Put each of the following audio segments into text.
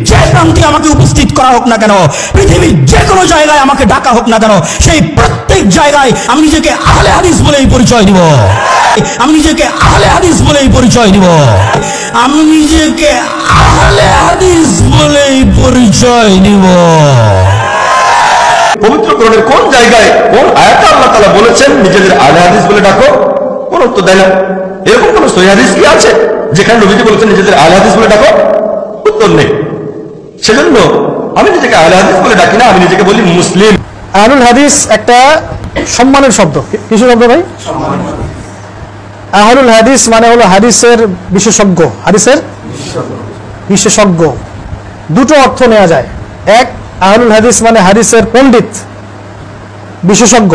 যে প্রান্তে আমাকে উপস্থিত করা হোক না কেন, পৃথিবীর যে কোনো জায়গায় আমাকে ডাকা হোক না কেন, সেই প্রত্যেক জায়গায় আমি নিজেকে আহলে হাদিস বলেই পরিচয় দিব। আমি নিজেকে আহলে হাদিস বলেই পরিচয় দিব। আমি নিজেকে আহলে হাদিস বলেই পরিচয় দিব। পবিত্র কোরআনের কোন জায়গায় কোন আয়াতে আল্লাহ তাআলা বলেছেন নিজেদের আহলে হাদিস বলে ডাকো? কোন উত্তর দেয় না। এরকম কোন সহিহ হাদিস কি আছে যেখানে নবীজি বলেছেন নিজেদের আহলে হাদিস বলে ডাকো? উত্তর নেই। সেজন্য আমি নিজেকে আহলে হাদিস বলে ডাকি না, আমি নিজেকে বলি মুসলিম। আহলুল হাদিস একটা সম্মানের শব্দ। কিসের শব্দ ভাই? আহলুল হাদিস মানে হলো হাদিসের বিশেষজ্ঞ। হাদিসের বিশেষজ্ঞ দুটো অর্থ নেওয়া যায়। এক, আহলুল হাদিস মানে হাদিসের পণ্ডিত, বিশেষজ্ঞ,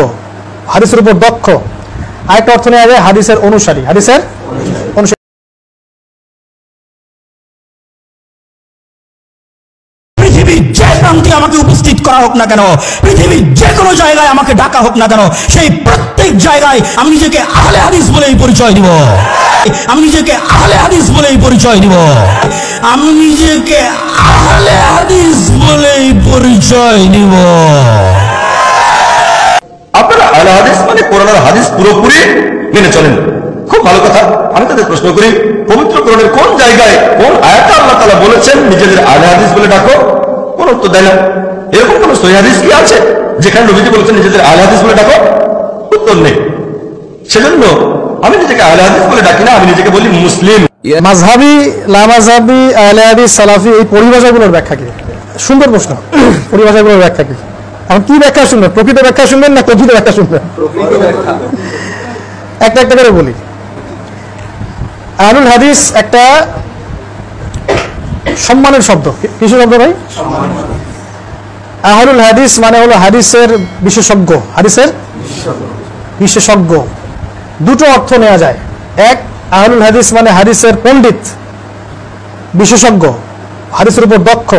হাদিসের উপর দক্ষ। আরেকটা অর্থ নেওয়া যায় হাদিসের অনুসারী। হাদিসের অনুসারী পৃথিবীর যে প্রান্তে আমাকে উপস্থিত করা হোক না কেন, পৃথিবীর যে কোনো জায়গায় আমাকে ডাকা হোক না কেন, সেই প্রত্যেক জায়গায় আমি নিজেকে আহলে হাদিস বলেই পরিচয় দিব। আমি নিজেকে আহলে হাদিস বলেই পরিচয় দিব। আমি নিজেকে আহলে হাদিস বলেই পরিচয় দিব। আপনারা আহলে হাদিস মানে কোরআনের হাদিস পুরোপুরি মেনে চলেন, খুব ভালো কথা। আমি তাদের প্রশ্ন করি, পবিত্র কোরআনের কোন জায়গায় কোন আয়াতে আল্লাহ তাআলা বলেছেন নিজেদের আহলে হাদিস বলে ডাকো? কোন উত্তর দেয় না। এরকম কোন সহিহ হাদিস কি আছে যেখানে নবীজি বলেছেন নিজেদের আহলে হাদিস বলে ডাকো? উত্তর নেই। সেজন্য আমি নিজেকে আহলে হাদিস বলে ডাকি না, আমি নিজেকে বলি মুসলিম। মাযহাবী, লামাযহাবী, আহলে হাদিস, সালাফি, এই পরিভাষাগুলোর ব্যাখ্যা কি? সুন্দর প্রশ্ন। পরিভাষাগুলোর ব্যাখ্যা কি? এখন কি ব্যাখ্যা শুনবেন? প্রকৃত ব্যাখ্যা শুনবেন না কথিত ব্যাখ্যা শুনবেন? একটা একটা করে বলি। আহলুল হাদিস একটা সম্মানের শব্দ। কিসের শব্দ ভাই? আহলুল হাদিস মানে হলো হাদিসের বিশেষজ্ঞ। হাদিসের বিশেষজ্ঞ দুটো অর্থ নেওয়া যায়। এক, আহলুল হাদিস মানে হাদিসের পণ্ডিত, বিশেষজ্ঞ, হাদিসের উপর দক্ষ।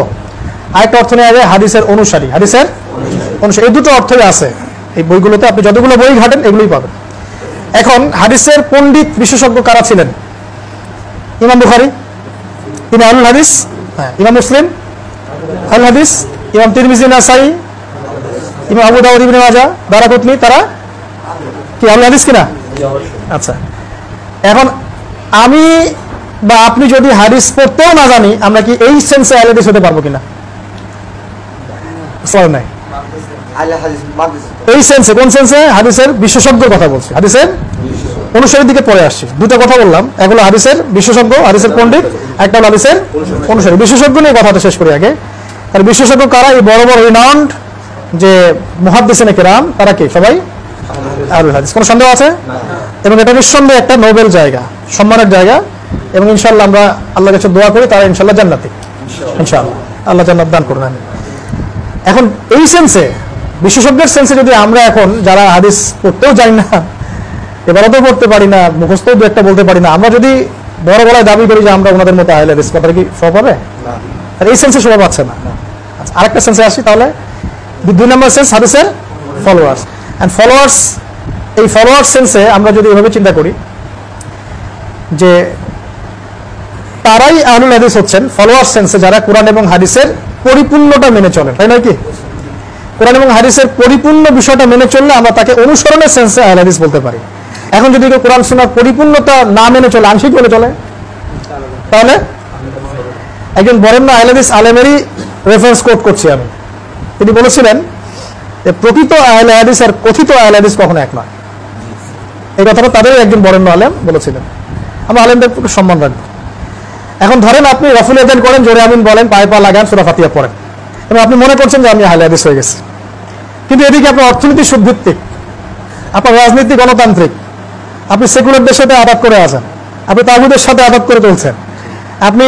আরেকটা অর্থ নেওয়া যায় হাদিসের অনুসারী। হাদিসের অনুসারী, এই দুটো অর্থই আছে এই বইগুলোতে। আপনি যতগুলো বই ঘাটেন এগুলোই পাবেন। এখন হাদিসের পণ্ডিত বিশেষজ্ঞ কারা ছিলেন? ইমাম বুখারী, তিনি আহলুল হাদিস। হ্যাঁ। ইমাম মুসলিম আহলুল হাদিস। ইমাম তিরমিজি, নাসাই, ইমাম আবু দাউদ, ইবনে মাজাহ, দারাকুতনি, তারা কি আহলুল হাদিস কিনা? আচ্ছা, এখন আমি বা আপনি যদি হাদিস পড়তেও না জানি, আমরা কি এই সেন্সে আহলে হাদিস হতে পারবো কিনা? নাই। এই সেন্সে, কোন সেন্সে? হাদিসের বিশেষজ্ঞের কথা বলছি, হাদিসের অনুসারীর দিকে পরে আসছি। দুটো কথা বললাম, এগুলো হাদিসের বিশেষজ্ঞ, হাদিসের পণ্ডিত, একটা হলো হাদিসের অনুসারী। বিশেষজ্ঞ নিয়ে কথাটা শেষ করি আগে। আর বিশেষজ্ঞ কারা? এই বড় বড় রিনাউন্ড যে মুহাদ্দিসিনে কেরাম, তারা কি সবাই আহলুল হাদিস? কোনো সন্দেহ আছে? এবং এটা নিঃসন্দেহে একটা নোবেল জায়গা, সম্মানের জায়গা। এবং ইনশাআল্লাহ আমরা আল্লাহর কাছে দোয়া করি তারা ইনশাআল্লাহ জান্নাতি। ইনশাআল্লাহ আল্লাহ জান্নাত দান করুন। আমি এখন এই সেন্সে, বিশেষজ্ঞের সেন্সে যদি আমরা এখন যারা হাদিস পড়তেও জানি না, এবারও তো পড়তে পারি না, মুখস্থ দু একটা বলতে পারি না, আমরা যদি বড় গলায় দাবি করি যে আমরা ওনাদের মতো আহলে হাদিস, কথাটা কি সব হবে? আর এই সেন্সে সবাই পাচ্ছে না। আচ্ছা, আরেকটা সেন্সে আসি তাহলে। 2 নম্বর সেন্স হাদিসের ফলোয়ার্স। অ্যান্ড ফলোয়ার্স, এই ফলোয়ার্স সেন্সে আমরা যদি এভাবে চিন্তা করি যে তারাই আহলুল হাদিস হচ্ছেন, ফলোয়ার্স সেন্সে যারা কোরআন এবং হাদিসের পরিপূর্ণটা মেনে চলেন, তাই নয় কি? কোরআন এবং হাদিসের পরিপূর্ণ বিষয়টা মেনে চললে আমরা তাকে অনুসরণের সেন্সে আহলে হাদিস বলতে পারি। এখন যদি কেউ কোরআন সুন্নাহর পরিপূর্ণতা না মেনে চলে, আংশিক মেনে চলে, তাহলে একজন বরেণ্য আহলে হাদিস আলেমেরই রেফারেন্স কোট করছি আমি। তিনি বলেছিলেন যে প্রকৃত আহলে হাদিস আর কথিত আহলে হাদিস কখনো এক নয়। এই কথাটা তাদেরই একজন বরেণ্য আলেম বলেছিলেন। আমরা আলেমদের সম্মান রাখবো। এখন ধরেন আপনি রাফুল আযান করেন, জোরে আমিন বলেন, পায়ে পা লাগান, সূরা ফাতিহা পড়েন, এবং আপনি মনে করছেন যে আমি আহলে হাদিস হয়ে গেছি। কিন্তু এদিকে আপনার অর্থনীতি সুদভিত্তিক, আপনার রাজনীতি গণতান্ত্রিক, আপনি সেকুলারদের সাথে আঘাত করে আছেন, আপনি তাগুদের সাথে আঘাত করে চলছেন, আপনি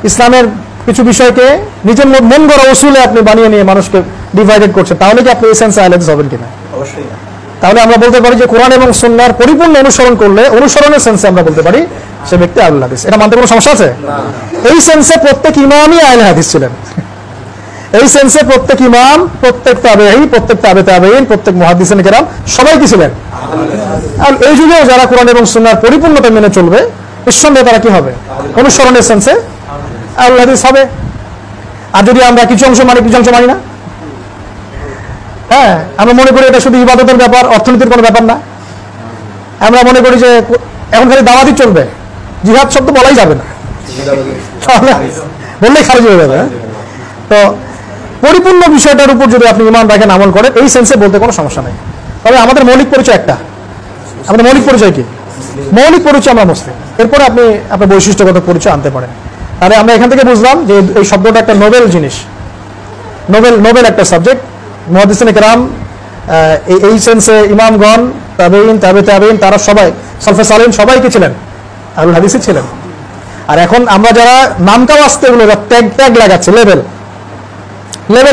ইসলামের কিছু বিষয়কে নিজের মন গড়া উসুলে আপনি বানিয়ে নিয়ে মানুষকে ডিভাইডেড করছেন, তাহলে কি আপনি এই সেন্সে আহলে হাদিস হবেন কিনা? অবশ্যই না। তাহলে আমরা বলতে পারি যে কোরআন এবং সুন্নাহর পরিপূর্ণ অনুসরণ করলে, অনুসরণের সেন্সে আমরা বলতে পারি সে ব্যক্তি আহলুল হাদিস। এটা মানতে কোনো সমস্যা আছে? এই সেন্সে প্রত্যেক ইমামই আহলে হাদিস ছিলেন। এই সেন্সে প্রত্যেক ইমাম, প্রত্যেক তাবেঈ, প্রত্যেক তাবেঈন, প্রত্যেক মুহাদ্দিসিন কেরাম সবাই কি ছিলেন? আর এই যুগেও যারা কোরআন এবং সুন্নাহর পরিপূর্ণতা মেনে চলবে, নিঃসন্দেহে তারা কি হবে? অনুসরণের সেন্সে আহলুল হাদিস হবে। আর যদি আমরা কিছু অংশ মানি কিছু অংশ মানি না, হ্যাঁ, আমরা মনে করি এটা শুধু ইবাদতের ব্যাপার, অর্থনীতির কোনো ব্যাপার না। আমরা মনে করি যে এখন খালি দাওয়াতই চলবে, জিহাদ শব্দ বলাই যাবে না, বললেই খারিজ হয়ে যাবে। তো পরিপূর্ণ বিষয়টার উপর যদি আপনি ঈমান রাখেন, আমল করেন, এই সেন্সে বলতে কোনো সমস্যা নেই। তবে আমাদের মৌলিক পরিচয় একটা, আমাদের মৌলিক পরিচয় কি? মৌলিক পরিচয় আমরা মুসলিম। এরপরে আপনি আপনার বৈশিষ্ট্যগত পরিচয় আনতে পারেন। তাহলে আমরা এখান থেকে বুঝলাম যে এই শব্দটা একটা নোবেল জিনিস, নোবেল একটা সাবজেক্ট। মুহাদ্দিসিন কিরাম এই সেন্সে ইমামগণ, তাবেঈন, তাবেঈন, তারা সবাই সালফে সালেহিন সবাইকে ছিলেন, আহলুল হাদিসই ছিলেন। আর এখন আমরা যারা নামটাও আসতে এগুলো ট্যাগ লাগাচ্ছে, লেভেল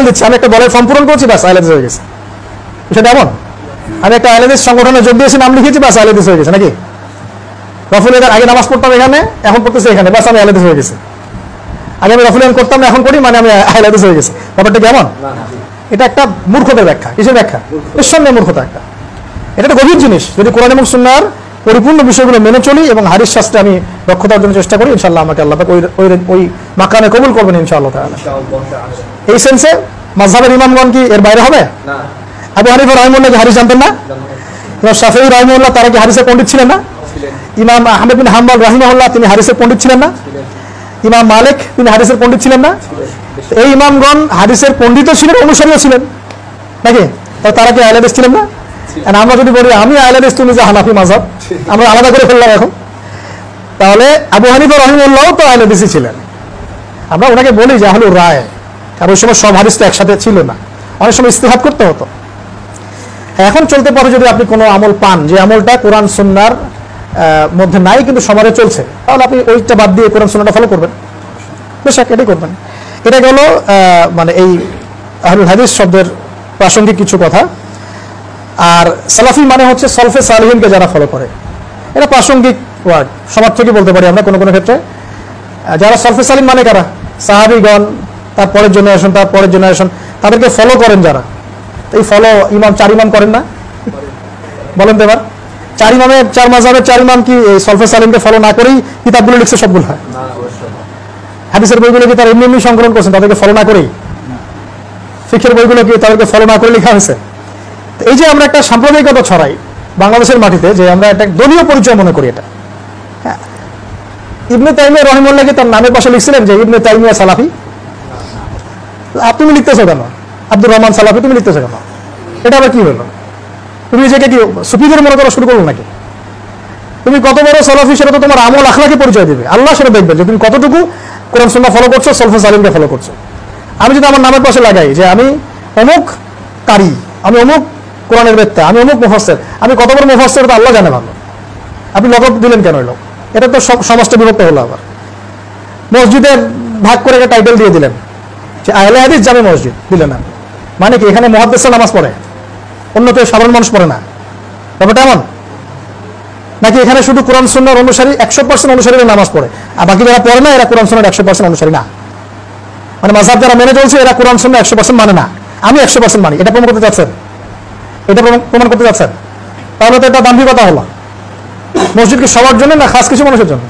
দিচ্ছে। আমি একটা দলের ফর্ম পূরণ করছি, ব্যাস আহলে হাদিস হয়ে গেছে, সেটা এমন? আমি একটা আহলে হাদিস সংগঠনে যোগ দিয়েছি, নাম লিখেছি, ব্যাস আহলে হাদিস হয়ে গেছে নাকি? রফুল আগে নামাজ পড়তাম এখানে, এখন পড়তেছি এখানে, ব্যাস আমি আহলে হাদিস হয়ে গেছে। আগে আমি রফুল করতাম না, এখন করি, মানে আমি আহলে হাদিস হয়ে গেছে। ব্যাপারটা কেমন? এটা একটা মূর্খতার ব্যাখ্যা। কিসের ব্যাখ্যা? নিঃসন্দেহে মূর্খতা একটা। এটা একটা গভীর জিনিস। যদি কোরআন এবং সুন্নাহর পরিপূর্ণ বিষয়গুলো মেনে চলি এবং হাদিস শাস্ত্রে আমি দক্ষতার জন্য চেষ্টা করি, ইনশাআল্লাহ আমাকে আল্লাহ পাক ওই মাকামে কবুল করবেন ইনশাআল্লাহ তাআলা। এই সেন্সে মাযহাবের ইমামগণ কি এর বাইরে হবে? না। আবু হানিফা রাহিমাহুল্লাহ কি হাদিস জানতেন না? ইমাম শাফিঈ রাহিমাহুল্লাহ তারা কি হাদিসের পণ্ডিত ছিলেন না? ইমাম আহমদ বিন হাম্বল রাহিমাহুল্লাহ তিনি হাদিসের পণ্ডিত ছিলেন না? ইমাম মালিক তিনি হাদিসের পণ্ডিত ছিলেন না? এই ইমামগণ হাদিসের পণ্ডিতও ছিলেন, অনুসারীও ছিলেন নাকি? তারা কি আহলে হাদিস ছিলেন না? আমরা যদি বলি আমি আহলে হাদিস, তুমি যে হানাফি মাযহাব, আমরা আলাদা করে ফেললাম এখন। তাহলে আবু হানিফা রাহিমাহুল্লাহ তো আহলে হাদিসই ছিলেন। আমরা ওনাকে বলি যে আহলুর রায়, কারণ ওই সময় সব হাদিস তো একসাথে ছিল না, অনেক সময় ইস্তেহাদ করতে হতো। এখন চলতে পারে যদি আপনি কোনো আমল পান যে আমলটা কোরআন সুন্নাহর মধ্যে নাই কিন্তু সমাজে চলছে, তাহলে আপনি ওইটা বাদ দিয়ে কোরআন সুন্নাহটা ফলো করবেন, বেশ এটাই করবেন। এটা গেল মানে এই আহলুল হাদিস শব্দের প্রাসঙ্গিক কিছু কথা। আর সালাফি মানে হচ্ছে সলফে সালেহিনকে যারা ফলো করে, এটা প্রাসঙ্গিক ওয়ার্ড, সমাজ থেকে বলতে পারি আমরা কোনো কোনো ক্ষেত্রে। যারা সলফে সালিম মানে কারা? সাহাবীগণ, তারপরের জেনারেশন, তারপরের জেনারেশন, তাদেরকে ফলো করেন যারা। এই ফলো ইমাম, 4 ইমাম করেন না? বলেন তো এবার, 4 ইমামের 4 মাযহাবের 4 ইমাম কি এই সলফে সালিমকে ফলো না করেই কিতাবগুলো লিখছে সবগুলো? হয় হাদিসের বইগুলো কি তারা এমনি এমনি সংকলন করছেন তাদেরকে ফলো না করেই? ফিকহের বইগুলো কি তাদেরকে ফলো না করে লেখা হয়েছে? এই যে আমরা একটা সাম্প্রদায়িকতা ছড়াই বাংলাদেশের মাটিতে, যে আমরা একটা দলীয় পরিচয় মনে করি, এটা ইবনে তাইমিয়া রাহিমাহুল্লাহ কি তার নামের পাশে লিখছিলেন যে ইবনে তাইমিয়া সালাফি? তুমি লিখতেছো কেন? আব্দুর রহমান সালাফি তুমি লিখতেছো কেন? এটা আবার কি হলো? তুমি নিজেকে কি সুফিদের মনে করা শুরু করলো নাকি? তুমি কত বড় সালাফি সেটা তো তোমার আমল আখলাকে পরিচয় দেবে, আল্লাহ সেটা দেখবে যে তুমি কতটুকু কোরআন সুন্নাহ ফলো করছো, সলফে সালিমকে ফলো করছো। আমি যদি আমার নামের পাশে লাগাই যে আমি অমুক কারি, আমি অমুক কোরআনের বেত্তা, আমি অমুক মুফাসসির, আমি কত বড় মুফাসসির তো আল্লাহ জানে ভালো। আপনি লকব দিলেন কেন? এলো এটা তো সমাজটা বিভক্ত হলো। আবার মসজিদের ভাগ করে একটা টাইটেল দিয়ে দিলেন যে আহলে হাদিস জামে মসজিদ দিলেন না, মানে কি এখানে মুহাদ্দিসরা নামাজ পড়ে, অন্য কেউ সাধারণ মানুষ পড়ে না? ব্যাপারটা এমন নাকি এখানে শুধু কোরআন সুন্নাহর অনুসারী 100% অনুসারীরা নামাজ পড়ে, আর বাকি যারা পড়ে না এরা কোরআন সুন্নাহর 100% অনুসারী না? মানে মাযহাব যারা মেনে চলছে এরা কোরআন সুন্নাহ 100% মানে না, আমি 100% মানি, এটা প্রমাণ করতে চাচ্ছেন? এটা প্রমাণ করতে চাচ্ছেন? তাহলে তো এটা দাম্ভিকতা হলো। মসজিদ কি সবার জন্য না খাস কিছু মানুষের জন্য?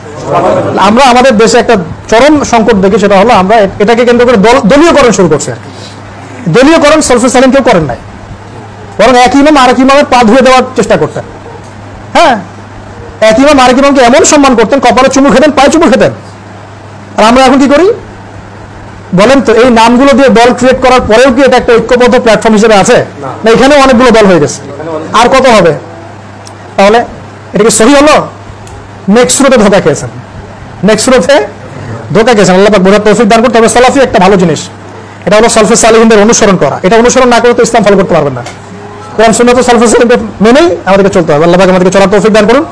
আমরা আমাদের দেশে একটা চরম সংকট দেখি, সেটা হলো আমরা এটাকে কেন্দ্র করে দলীয়করণ শুরু করছি। আর দলীয়করণ সলফে সালিম কেউ করেন নাই, বরং এক ইমাম আরেক ইমামের পা ধুয়ে দেওয়ার চেষ্টা করতেন। হ্যাঁ, এক ইমাম আরেক ইমামকে এমন সম্মান করতেন, কপালে চুমু খেতেন, পায়ে চুমু খেতেন। আর আমরা এখন কি করি বলেন তো? এই নামগুলো দিয়ে দল ক্রিয়েট করার পরেও কি এটা একটা ঐক্যবদ্ধ প্ল্যাটফর্ম হিসেবে আছে? না, এখানেও অনেকগুলো দল হয়ে গেছে, আর কত হবে? তাহলে এটা কি সহি হলো? নেক্সট স্রোতে ধোকা খেয়েছেন, নেক্সট স্রোতে ধোকা খেয়েছেন। আল্লাহ পাক বোঝার তৌফিক দান করুন। তবে সালাফি একটা ভালো জিনিস, এটা হলো সলফে সালিহিনদের অনুসরণ করা। এটা অনুসরণ না করে তো ইসলাম ফলো করতে পারবেন না। কোরআন সুন্নাহ তো সলফে সালিহিনকে মেনেই আমাদেরকে চলতে হবে। আল্লাহ পাক আমাদেরকে চলার তৌফিক দান করুন।